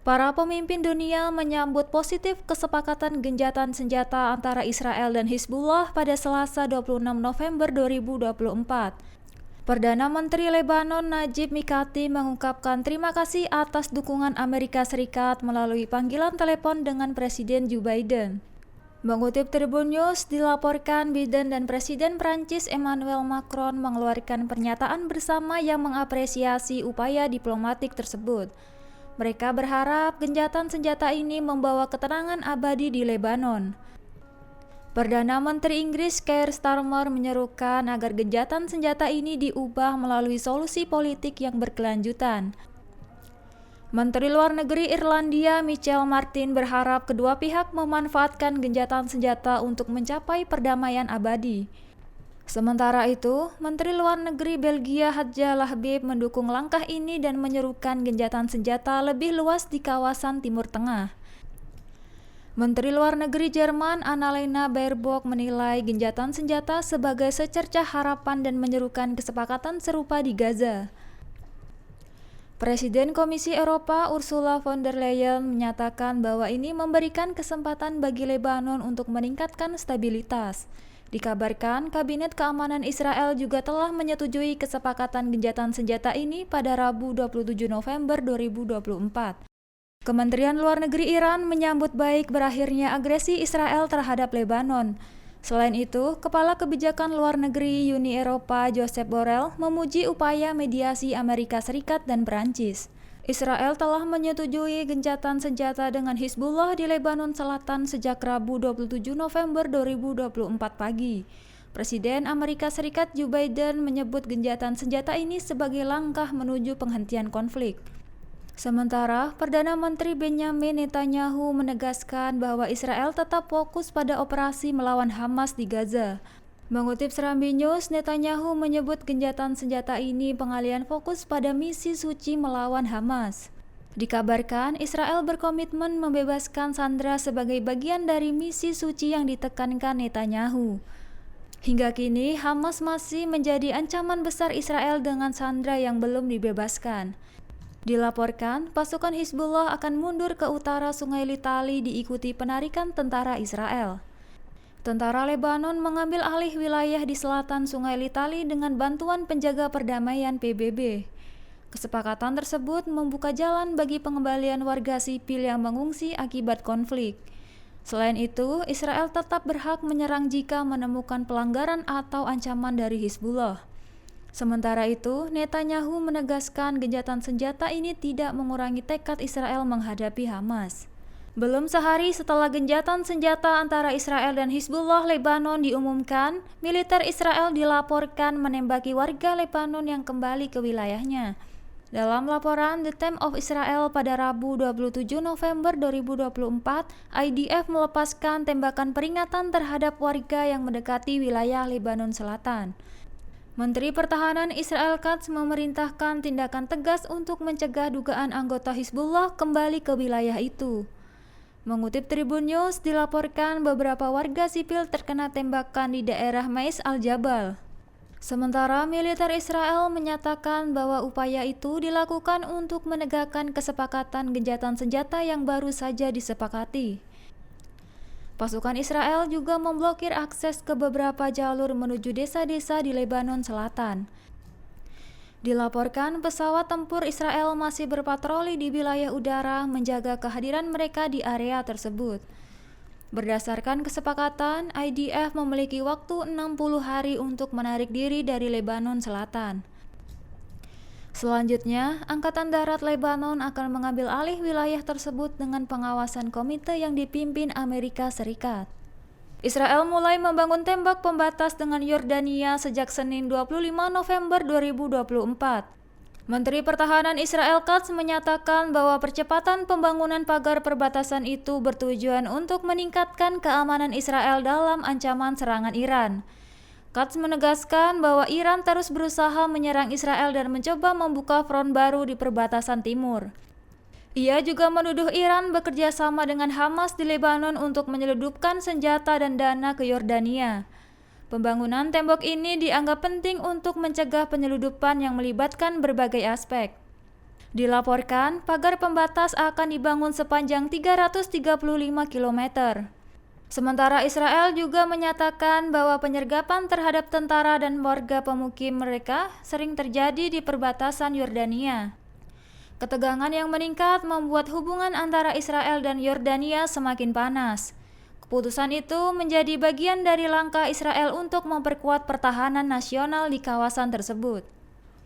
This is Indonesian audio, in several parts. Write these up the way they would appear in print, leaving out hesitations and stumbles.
Para pemimpin dunia menyambut positif kesepakatan gencatan senjata antara Israel dan Hizbullah pada Selasa 26 November 2024. Perdana Menteri Lebanon Najib Mikati mengungkapkan terima kasih atas dukungan Amerika Serikat melalui panggilan telepon dengan Presiden Joe Biden. Mengutip Tribun News, dilaporkan Biden dan Presiden Prancis Emmanuel Macron mengeluarkan pernyataan bersama yang mengapresiasi upaya diplomatik tersebut. Mereka berharap gencatan senjata ini membawa ketenangan abadi di Lebanon. Perdana Menteri Inggris Keir Starmer menyerukan agar gencatan senjata ini diubah melalui solusi politik yang berkelanjutan. Menteri Luar Negeri Irlandia Michel Martin berharap kedua pihak memanfaatkan gencatan senjata untuk mencapai perdamaian abadi. Sementara itu, Menteri Luar Negeri Belgia Hadja Lahbib mendukung langkah ini dan menyerukan gencatan senjata lebih luas di kawasan Timur Tengah. Menteri Luar Negeri Jerman Annalena Baerbock menilai gencatan senjata sebagai secercah harapan dan menyerukan kesepakatan serupa di Gaza. Presiden Komisi Eropa Ursula von der Leyen menyatakan bahwa ini memberikan kesempatan bagi Lebanon untuk meningkatkan stabilitas. Dikabarkan, Kabinet Keamanan Israel juga telah menyetujui kesepakatan gencatan senjata ini pada Rabu 27 November 2024. Kementerian Luar Negeri Iran menyambut baik berakhirnya agresi Israel terhadap Lebanon. Selain itu, Kepala Kebijakan Luar Negeri Uni Eropa Josep Borrell memuji upaya mediasi Amerika Serikat dan Perancis. Israel telah menyetujui gencatan senjata dengan Hizbullah di Lebanon Selatan sejak Rabu 27 November 2024 pagi. Presiden Amerika Serikat Joe Biden menyebut gencatan senjata ini sebagai langkah menuju penghentian konflik. Sementara, Perdana Menteri Benjamin Netanyahu menegaskan bahwa Israel tetap fokus pada operasi melawan Hamas di Gaza. Mengutip Serambi News, Netanyahu menyebut gencatan senjata ini pengalihan fokus pada misi suci melawan Hamas. Dikabarkan, Israel berkomitmen membebaskan sandera sebagai bagian dari misi suci yang ditekankan Netanyahu. Hingga kini, Hamas masih menjadi ancaman besar Israel dengan sandera yang belum dibebaskan. Dilaporkan, pasukan Hizbullah akan mundur ke utara Sungai Litani diikuti penarikan tentara Israel. Tentara Lebanon mengambil alih wilayah di selatan Sungai Litani dengan bantuan penjaga perdamaian PBB. Kesepakatan tersebut membuka jalan bagi pengembalian warga sipil yang mengungsi akibat konflik. Selain itu, Israel tetap berhak menyerang jika menemukan pelanggaran atau ancaman dari Hizbullah. Sementara itu, Netanyahu menegaskan gencatan senjata ini tidak mengurangi tekad Israel menghadapi Hamas. Belum sehari setelah gencatan senjata antara Israel dan Hizbullah Lebanon diumumkan, militer Israel dilaporkan menembaki warga Lebanon yang kembali ke wilayahnya. Dalam laporan The Times of Israel pada Rabu 27 November 2024, IDF melepaskan tembakan peringatan terhadap warga yang mendekati wilayah Lebanon Selatan. Menteri Pertahanan Israel Katz memerintahkan tindakan tegas untuk mencegah dugaan anggota Hizbullah kembali ke wilayah itu. Mengutip Tribun News, dilaporkan beberapa warga sipil terkena tembakan di daerah Mais al-Jabal. Sementara militer Israel menyatakan bahwa upaya itu dilakukan untuk menegakkan kesepakatan gencatan senjata yang baru saja disepakati. Pasukan Israel juga memblokir akses ke beberapa jalur menuju desa-desa di Lebanon Selatan. Dilaporkan pesawat tempur Israel masih berpatroli di wilayah udara menjaga kehadiran mereka di area tersebut. Berdasarkan kesepakatan, IDF memiliki waktu 60 hari untuk menarik diri dari Lebanon Selatan. Selanjutnya, Angkatan Darat Lebanon akan mengambil alih wilayah tersebut dengan pengawasan komite yang dipimpin Amerika Serikat. Israel mulai membangun tembok pembatas dengan Yordania sejak Senin 25 November 2024. Menteri Pertahanan Israel Katz menyatakan bahwa percepatan pembangunan pagar perbatasan itu bertujuan untuk meningkatkan keamanan Israel dalam ancaman serangan Iran. Katz menegaskan bahwa Iran terus berusaha menyerang Israel dan mencoba membuka front baru di perbatasan timur. Ia juga menuduh Iran bekerja sama dengan Hamas di Lebanon untuk menyeludupkan senjata dan dana ke Yordania. Pembangunan tembok ini dianggap penting untuk mencegah penyeludupan yang melibatkan berbagai aspek. Dilaporkan, pagar pembatas akan dibangun sepanjang 335 km. Sementara Israel juga menyatakan bahwa penyergapan terhadap tentara dan warga pemukim mereka sering terjadi di perbatasan Yordania. Ketegangan yang meningkat membuat hubungan antara Israel dan Yordania semakin panas. Keputusan itu menjadi bagian dari langkah Israel untuk memperkuat pertahanan nasional di kawasan tersebut.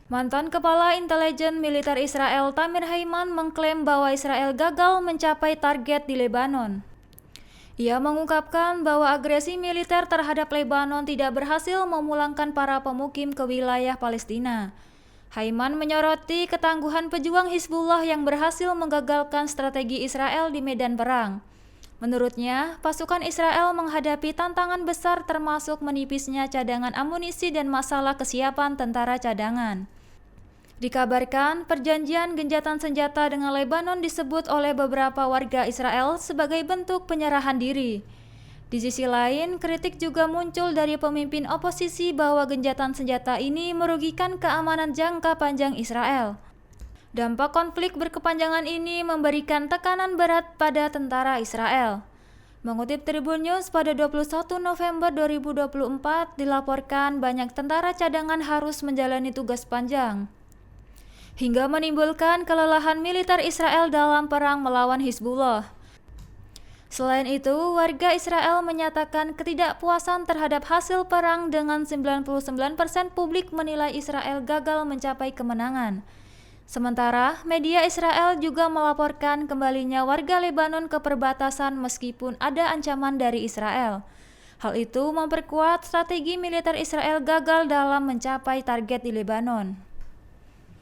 Mantan Kepala Intelijen Militer Israel Tamir Haiman mengklaim bahwa Israel gagal mencapai target di Lebanon. Ia mengungkapkan bahwa agresi militer terhadap Lebanon tidak berhasil memulangkan para pemukim ke wilayah Palestina. Haiman menyoroti ketangguhan pejuang Hizbullah yang berhasil menggagalkan strategi Israel di medan perang. Menurutnya, pasukan Israel menghadapi tantangan besar termasuk menipisnya cadangan amunisi dan masalah kesiapan tentara cadangan. Dikabarkan, perjanjian gencatan senjata dengan Lebanon disebut oleh beberapa warga Israel sebagai bentuk penyerahan diri. Di sisi lain, kritik juga muncul dari pemimpin oposisi bahwa gencatan senjata ini merugikan keamanan jangka panjang Israel. Dampak konflik berkepanjangan ini memberikan tekanan berat pada tentara Israel. Mengutip Tribun News pada 21 November 2024, dilaporkan banyak tentara cadangan harus menjalani tugas panjang, hingga menimbulkan kelelahan militer Israel dalam perang melawan Hizbullah. Selain itu, warga Israel menyatakan ketidakpuasan terhadap hasil perang dengan 99% publik menilai Israel gagal mencapai kemenangan. Sementara, media Israel juga melaporkan kembalinya warga Lebanon ke perbatasan meskipun ada ancaman dari Israel. Hal itu memperkuat strategi militer Israel gagal dalam mencapai target di Lebanon.